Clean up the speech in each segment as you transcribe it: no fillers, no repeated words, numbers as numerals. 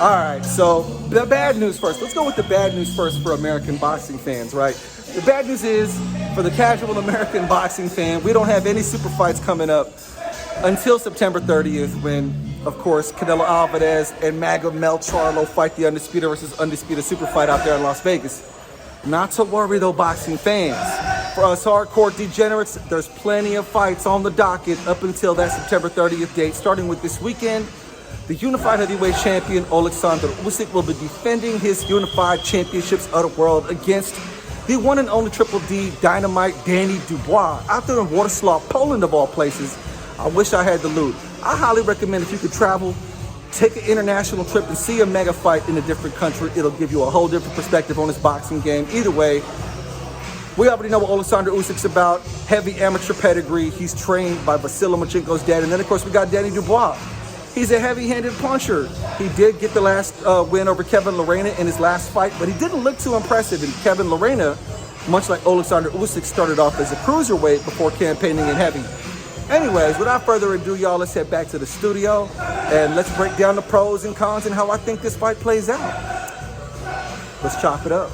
All right, so the bad news first. Let's go with the bad news first for American boxing fans, right? The bad news is, for the casual American boxing fan, we don't have any super fights coming up until September 30th when, of course, Canelo Alvarez and Maga Mel Charlo fight the Undisputed versus Undisputed super fight out there in Las Vegas. Not to worry, though, boxing fans. For us hardcore degenerates, there's plenty of fights on the docket up until that September 30th date, starting with this weekend. The unified heavyweight champion, Alexander Usyk, will be defending his unified championships of the world against the one and only Triple D Dynamite Danny Dubois out there in Wroclaw, Poland, of all places. I wish I had the loot. I highly recommend, if you could travel, take an international trip and see a mega fight in a different country. It'll give you a whole different perspective on this boxing game. Either way, we already know what Alexander Usyk's about. Heavy amateur pedigree. He's trained by Vasily Lomachenko's dad. And then, of course, we got Danny Dubois. He's a heavy-handed puncher. He did get the last win over Kevin Lerena in his last fight, but he didn't look too impressive. And Kevin Lerena, much like Alexander Usyk, started off as a cruiserweight before campaigning in heavy. Anyways, without further ado, y'all, let's head back to the studio and let's break down the pros and cons and how I think this fight plays out. Let's chop it up.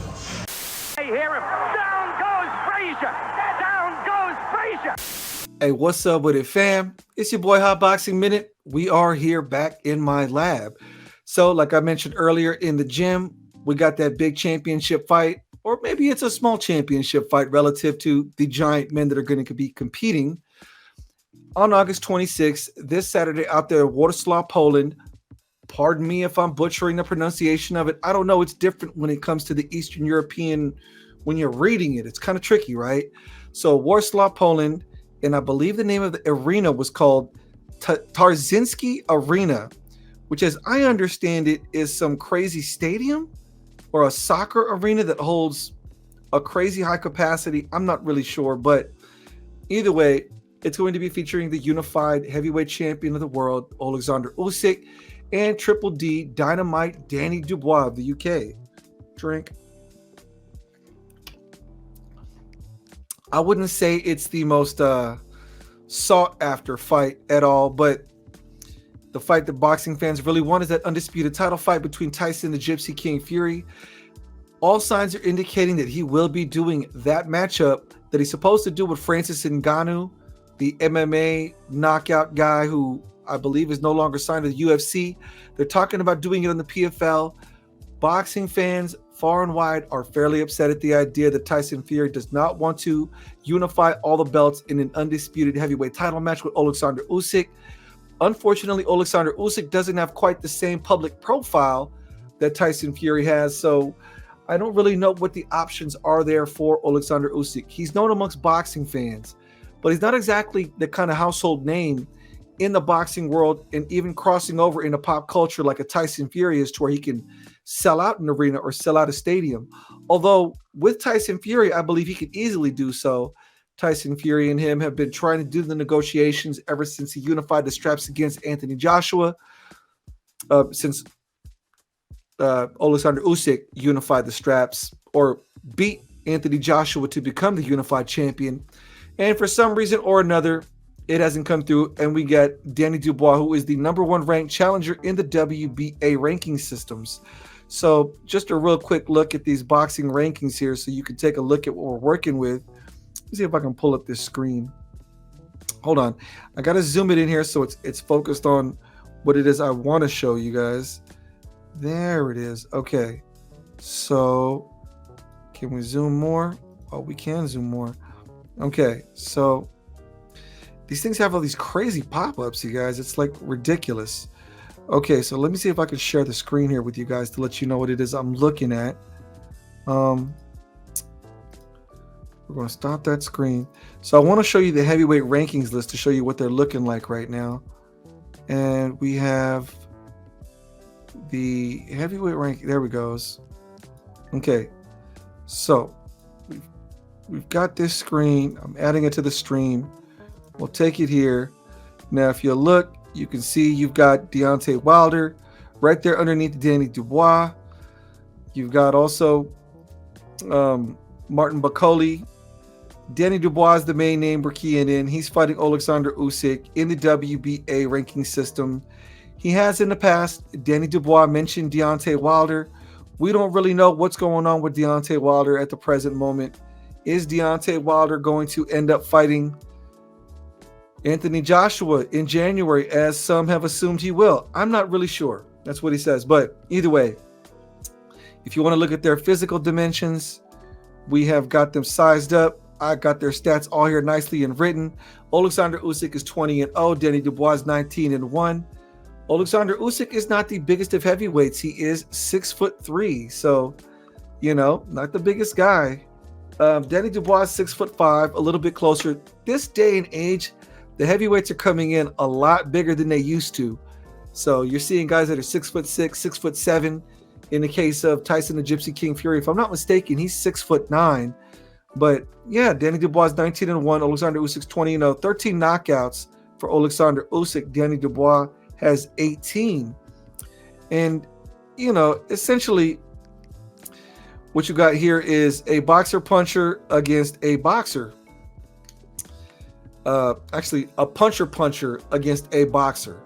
Hey, hear him. Down goes Frazier. Down goes Frazier. Hey, what's up with it, fam? It's your boy Hot Boxing Minute. We are here back in my lab. So, like I mentioned earlier, in the gym, we got that big championship fight, or maybe it's a small championship fight relative to the giant men that are going to be competing on August 26th, this Saturday, out there in Wroclaw, Poland. Pardon me if I'm butchering the pronunciation of it. I don't know. It's different when it comes to the Eastern European. When you're reading it, it's kind of tricky, right? So Wroclaw, Poland, and I believe the name of the arena was called Tarczynski Arena, which, as I understand it, is some crazy stadium or a soccer arena that holds a crazy high capacity. I'm not really sure, but either way, it's going to be featuring the unified heavyweight champion of the world, Alexander Usyk, and Triple D Dynamite Danny Dubois of the UK. Drink. I wouldn't say it's the most sought after fight at all, but the fight that boxing fans really want is that undisputed title fight between Tyson the Gypsy King Fury. All signs are indicating that he will be doing that matchup that he's supposed to do with Francis Ngannou, the MMA knockout guy who I believe is no longer signed to the UFC. They're talking about doing it on the PFL. Boxing fans far and wide are fairly upset at the idea that Tyson Fury does not want to unify all the belts in an undisputed heavyweight title match with Alexander Usyk. Unfortunately, Alexander Usyk doesn't have quite the same public profile that Tyson Fury has, so I don't really know what the options are there for Alexander Usyk. He's known amongst boxing fans, but he's not exactly the kind of household name in the boxing world, and even crossing over into pop culture like a Tyson Fury is, to where he can sell out an arena or sell out a stadium. Although with Tyson Fury, I believe he could easily do so. Tyson Fury and him have been trying to do the negotiations ever since he unified the straps against Anthony Joshua, since Alexander Usyk unified the straps or beat Anthony Joshua to become the unified champion. And for some reason or another, it hasn't come through, and we get Danny Dubois, who is the number one ranked challenger in the WBA ranking systems. So just a real quick look at these boxing rankings here so you can take a look at what we're working with. Let's see if I can pull up this screen. Hold on. I got to zoom it in here so it's focused on what it is I want to show you guys. There it is. Okay. So can we zoom more? Oh, we can zoom more. Okay. So these things have all these crazy pop-ups, you guys. It's like ridiculous. Okay, so let me see if I can share the screen here with you guys to let you know what it is I'm looking at. We're going to stop that screen. So I want to show you the heavyweight rankings list to show you what they're looking like right now. And we have the heavyweight rank. There we goes. Okay, so we've got this screen. I'm adding it to the stream. We'll take it here. Now, if you look, you can see you've got Deontay Wilder right there underneath Danny Dubois. You've got also Martin Bakole. Danny Dubois is the main name we're keying in. He's fighting Alexander Usyk in the WBA ranking system. He has in the past. Danny Dubois mentioned Deontay Wilder. We don't really know what's going on with Deontay Wilder at the present moment. Is Deontay Wilder going to end up fighting Anthony Joshua in January, as some have assumed he will? I'm not really sure. That's what he says. But either way, if you want to look at their physical dimensions, we have got them sized up. I got their stats all here nicely and written. Alexander Usyk is 20-0. Danny Dubois is 19-1. Alexander Usyk is not the biggest of heavyweights. He is 6'3", so not the biggest guy. Danny Dubois is 6'5", a little bit closer. This day and age, the heavyweights are coming in a lot bigger than they used to. So you're seeing guys that are 6'6", 6'7". In the case of Tyson the Gypsy King Fury, if I'm not mistaken, he's 6'9". But yeah, Danny Dubois is 19-1. Alexander Usyk 20-0. 13 knockouts for Alexander Usyk. Danny Dubois has 18. And essentially what you got here is a boxer puncher against a boxer. Actually, a puncher against a boxer.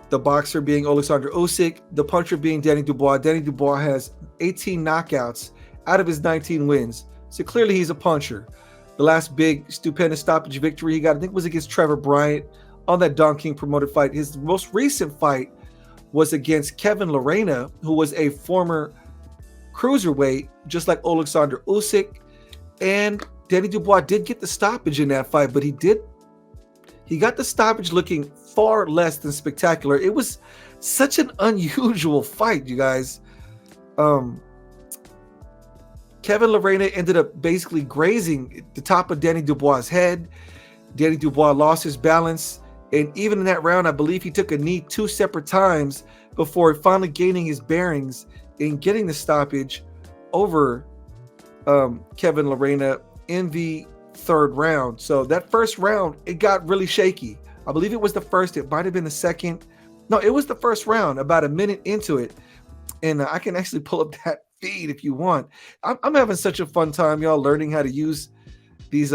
The boxer being Alexander Usyk, the puncher being Danny Dubois. Danny Dubois has 18 knockouts out of his 19 wins. So clearly he's a puncher. The last big, stupendous stoppage victory he got, I think, was against Trevor Bryant on that Don King promoted fight. His most recent fight was against Kevin Lorena, who was a former cruiserweight, just like Alexander Usyk. And Danny Dubois did get the stoppage in that fight, but he got the stoppage looking far less than spectacular. It was such an unusual fight, you guys. Kevin Lorena ended up basically grazing the top of Danny Dubois' head. Danny Dubois lost his balance. And even in that round, I believe he took a knee 2 separate times before finally gaining his bearings and getting the stoppage over Kevin Lorena in the 3rd round. So that first round, it got really shaky. I believe it was the first. It might have been the second. No, it was the first round, about a minute into it. And I can actually pull up that feed if you want. I'm having such a fun time, y'all, learning how to use these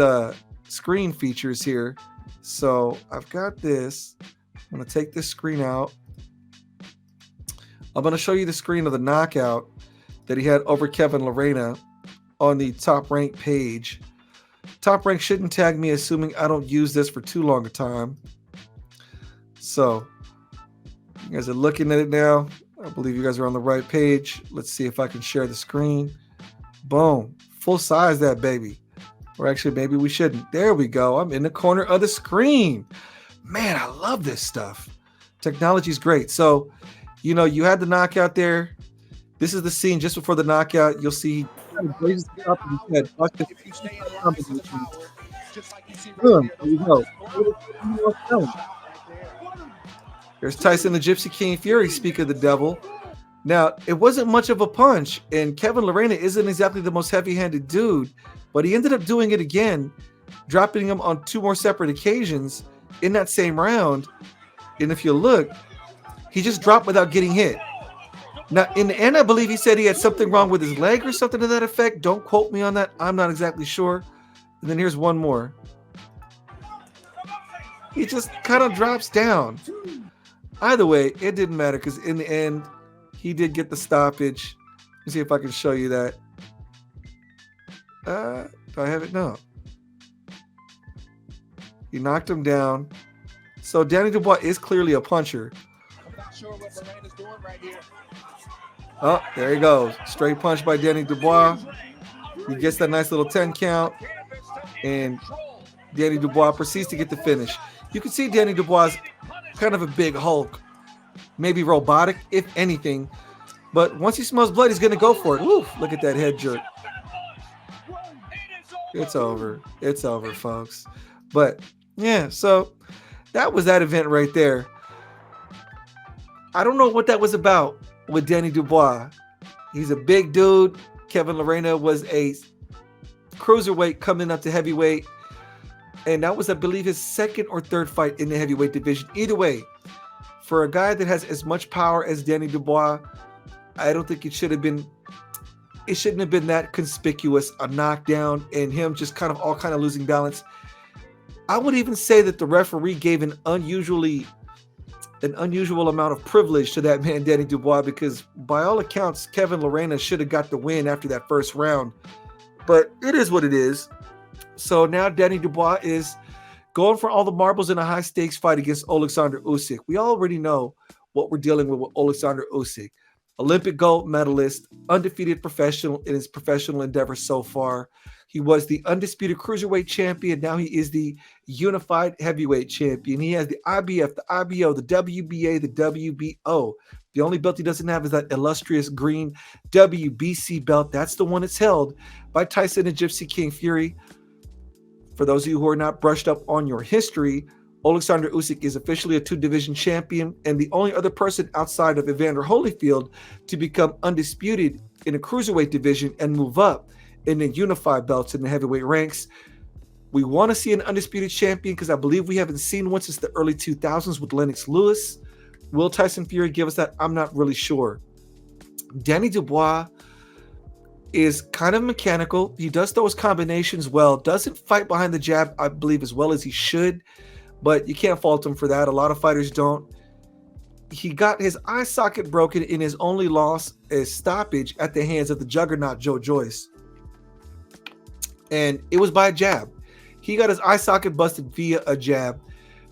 screen features here. So I've got this. I'm going to take this screen out. I'm going to show you the screen of the knockout that he had over Kevin Lorena on the Top Rank page. Top Rank shouldn't tag me, assuming I don't use this for too long a time. So you guys are looking at it now. I believe you guys are on the right page. Let's see if I can share the screen. Boom. Full size that baby. Or actually, maybe we shouldn't. There we go. I'm in the corner of the screen. Man, I love this stuff. Technology is great. So, you had the knockout there. This is the scene just before the knockout. You'll see raises the top of his head. Boom. There you go. There's Tyson the Gypsy King Fury, speak of the devil. Now, it wasn't much of a punch, and Kevin Lorena isn't exactly the most heavy-handed dude, but he ended up doing it again, dropping him on 2 more separate occasions in that same round. And if you look, he just dropped without getting hit. Now, in the end, I believe he said he had something wrong with his leg or something to that effect. Don't quote me on that. I'm not exactly sure. And then here's one more. He just kind of drops down. Either way, it didn't matter because in the end, he did get the stoppage. Let me see if I can show you that. Do I have it? No. He knocked him down. So Danny Dubois is clearly a puncher. I'm not sure what Moran is doing right here. Oh, there he goes. Straight punch by Danny Dubois. He gets that nice little 10 count. And Danny Dubois proceeds to get the finish. You can see Danny Dubois is kind of a big Hulk. Maybe robotic, if anything. But once he smells blood, he's going to go for it. Woo, look at that head jerk. It's over. It's over, folks. But, yeah, so that was that event right there. I don't know what that was about with Danny Dubois. He's a big dude. Kevin Lorena was a cruiserweight coming up to heavyweight. And that was, I believe, his 2nd or 3rd fight in the heavyweight division. Either way, for a guy that has as much power as Danny Dubois, I don't think it shouldn't have been that conspicuous, a knockdown and him just kind of losing balance. I would even say that the referee gave an unusually an unusual amount of privilege to that man, Danny Dubois, because by all accounts, Kevin Lorena should have got the win after that first round. But it is what it is. So now Danny Dubois is going for all the marbles in a high-stakes fight against Alexander Usyk. We already know what we're dealing with Alexander Usyk. Olympic gold medalist, undefeated professional in his professional endeavors so far. He was the undisputed cruiserweight champion. Now he is the unified heavyweight champion. He has the IBF, the IBO, the WBA, the WBO. The only belt he doesn't have is that illustrious green WBC belt. That's the one that's held by Tyson and Gypsy King Fury. For those of you who are not brushed up on your history, Alexander Usyk is officially a two-division champion and the only other person outside of Evander Holyfield to become undisputed in a cruiserweight division and move up in the unified belts in the heavyweight ranks. We want to see an undisputed champion because I believe we haven't seen one since the early 2000s with Lennox Lewis. Will Tyson Fury give us that? I'm not really sure. Danny Dubois is kind of mechanical. He does throw his combinations well, doesn't fight behind the jab, I believe, as well as he should. But you can't fault him for that. A lot of fighters don't. He got his eye socket broken in his only loss as stoppage at the hands of the juggernaut Joe Joyce. And it was by a jab. He got his eye socket busted via a jab.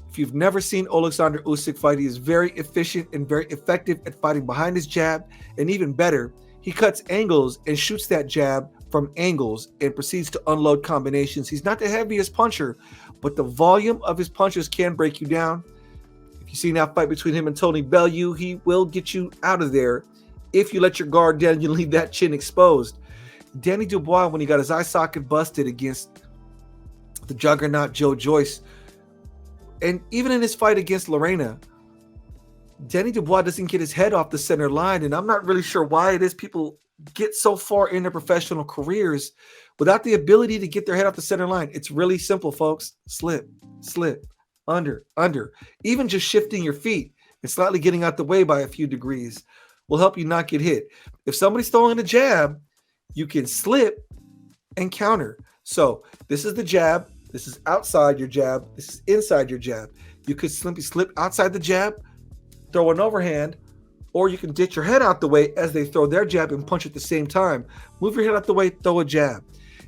If you've never seen Alexander Usyk fight, he is very efficient and very effective at fighting behind his jab. And even better, he cuts angles and shoots that jab from angles and proceeds to unload combinations. He's not the heaviest puncher, but the volume of his punches can break you down. If you see that fight between him and Tony Bellew, he will get you out of there. If you let your guard down, you leave that chin exposed. Danny Dubois, when he got his eye socket busted against the juggernaut Joe Joyce, and even in his fight against Lorena, Danny Dubois doesn't get his head off the center line, and I'm not really sure why it is people get so far in their professional careers without the ability to get their head off the center line. It's really simple, folks. Slip, slip, under. Even just shifting your feet and slightly getting out the way by a few degrees will help you not get hit. If somebody's throwing a jab, you can slip and counter. So this is the jab. This is outside your jab. This is inside your jab. You could simply slip outside the jab, throw an overhand, or you can ditch your head out the way as they throw their jab and punch at the same time. Move your head out the way, throw a jab.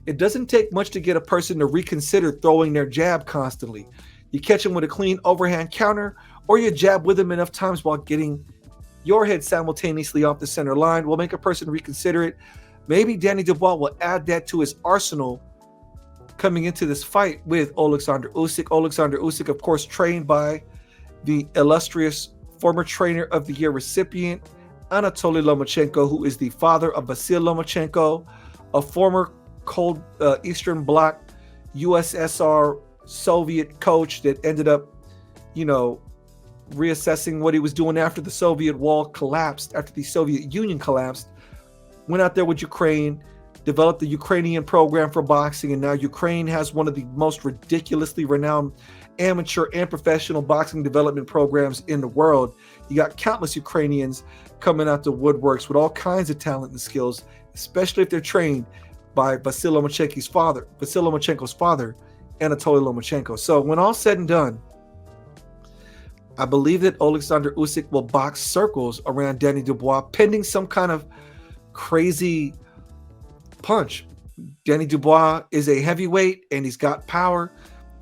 It doesn't take much to get a person to reconsider throwing their jab constantly. You catch them with a clean overhand counter, or you jab with them enough times while getting your head simultaneously off the center line will make a person reconsider it. Maybe Danny Dubois will add that to his arsenal coming into this fight with Alexander Usyk. Alexander Usyk, of course, trained by the illustrious former trainer of the year recipient, Anatoly Lomachenko, who is the father of Vasyl Lomachenko, a former cold Eastern Bloc USSR Soviet coach that ended up, reassessing what he was doing after the Soviet wall collapsed, after the Soviet Union collapsed, went out there with Ukraine, developed the Ukrainian program for boxing, and now Ukraine has one of the most ridiculously renowned amateur and professional boxing development programs in the world. You got countless Ukrainians coming out the woodworks with all kinds of talent and skills, especially if they're trained by Vasyl Lomachenko's father, Anatoly Lomachenko. So when all said and done, I believe that Alexander Usyk will box circles around Danny Dubois, pending some kind of crazy punch. Danny Dubois is a heavyweight and he's got power.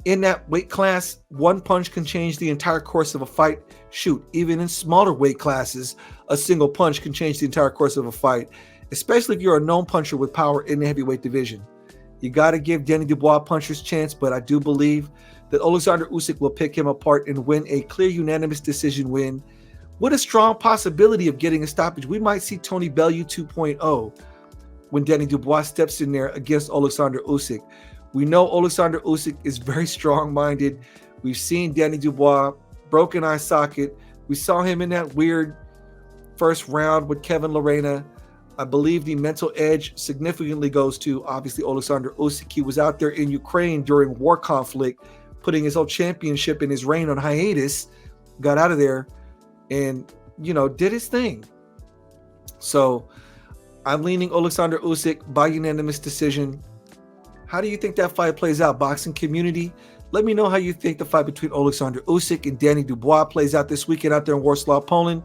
In that weight class, one punch can change the entire course of a fight. Shoot, even in smaller weight classes, a single punch can change the entire course of a fight, especially if you're a known puncher with power in the heavyweight division. You got to give Danny Dubois a puncher's chance, but I do believe that Alexander Usyk will pick him apart and win a clear unanimous decision win with a strong possibility of getting a stoppage. We might see Tony Bellew 2.0 when Danny Dubois steps in there against Alexander Usyk. We know Alexander Usyk is very strong-minded. We've seen Danny Dubois, broken eye socket. We saw him in that weird first round with Kevin Lorena. I believe the mental edge significantly goes to, obviously, Alexander Usyk. He was out there in Ukraine during war conflict, putting his whole championship in his reign on hiatus, got out of there and, did his thing. So I'm leaning Alexander Usyk by unanimous decision. How do you think that fight plays out? Boxing community, Let me know how you think the fight between Alexander Usyk and Danny Dubois plays out this weekend out there in Wroclaw, Poland.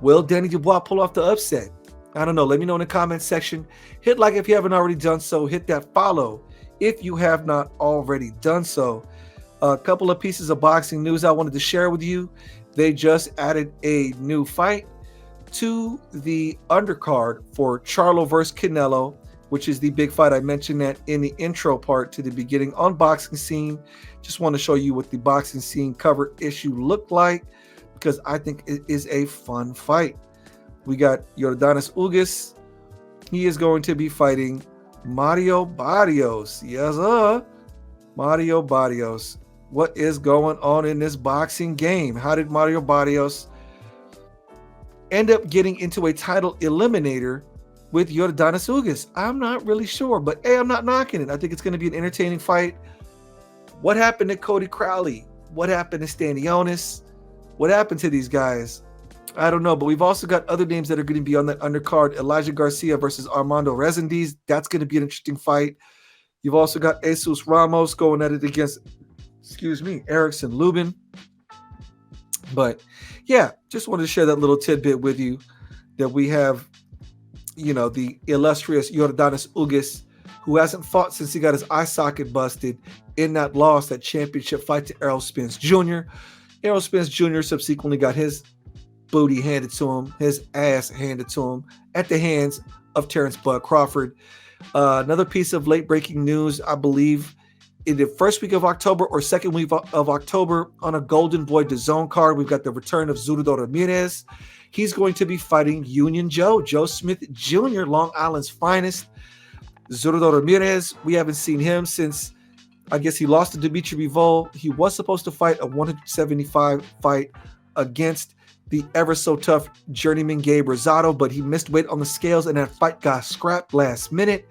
Will Danny Dubois pull off the upset? I don't know. Let me know in the comments section. Hit like if you haven't already done so. Hit that follow if you have not already done so. A couple of pieces of boxing news I wanted to share with you. They just added a new fight to the undercard for Charlo versus Canelo, which is the big fight. I mentioned that in the intro part to the beginning on Boxing Scene. Just want to show you what the Boxing Scene cover issue looked like, because I think it is a fun fight. We got Yordanis Ugas. He is going to be fighting Mario Barrios. Yes, Mario Barrios. What is going on in this boxing game? How did Mario Barrios end up getting into a title eliminator with Yordanis Ugas? I'm not really sure, but hey, I'm not knocking it. I think it's going to be an entertaining fight. What happened to Cody Crowley? What happened to Stanionis? What happened to these guys? I don't know, but we've also got other names that are going to be on that undercard. Elijah Garcia versus Armando Resendiz. That's going to be an interesting fight. You've also got Jesus Ramos going at it against, Erickson Lubin. But yeah, just wanted to share that little tidbit with you that we have, the illustrious Yordanis Ugas, who hasn't fought since he got his eye socket busted in that loss, that championship fight to Errol Spence Jr. Errol Spence Jr. subsequently got his booty handed to him, his ass handed to him at the hands of Terrence Bud Crawford. Another piece of late-breaking news, I believe, in the first week of October or second week of October on a Golden Boy DAZN card, we've got the return of Zurdo Ramirez. He's going to be fighting Union Joe Smith Jr., Long Island's finest. Zurdo Ramirez, we haven't seen him since, I guess he lost to Dimitri Bivol. He was supposed to fight a 175 fight against the ever so tough journeyman Gabe Rosado, but he missed weight on the scales and that fight got scrapped last minute.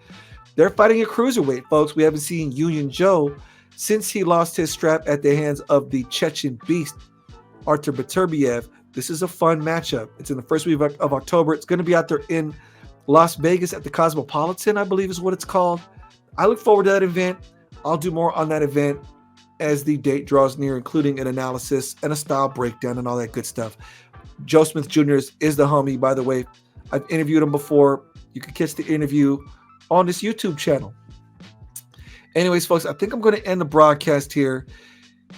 They're fighting a cruiserweight, folks. We haven't seen Union Joe since he lost his strap at the hands of the Chechen beast, Artur Beterbiev. This is a fun matchup. It's in the first week of October. It's going to be out there in Las Vegas at the Cosmopolitan, I believe is what it's called. I look forward to that event. I'll do more on that event as the date draws near, including an analysis and a style breakdown and all that good stuff. Joe Smith Jr. is the homie, by the way. I've interviewed him before. You can catch the interview on this YouTube channel. Anyways, folks, I think I'm going to end the broadcast here.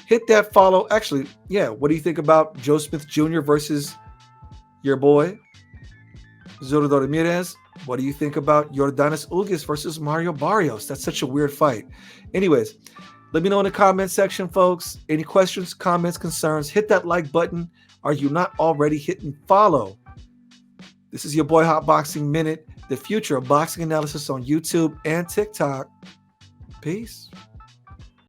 Hit that follow. Actually, yeah, what do you think about Joe Smith Jr. versus your boy, Zurdo Ramirez? What do you think about Yordanis Ugas versus Mario Barrios? That's such a weird fight. Anyways, let me know in the comment section, folks. Any questions, comments, concerns, hit that like button. Are you not already hitting follow? This is your boy Hot Boxing Minute, the future of boxing analysis on YouTube and TikTok. Peace.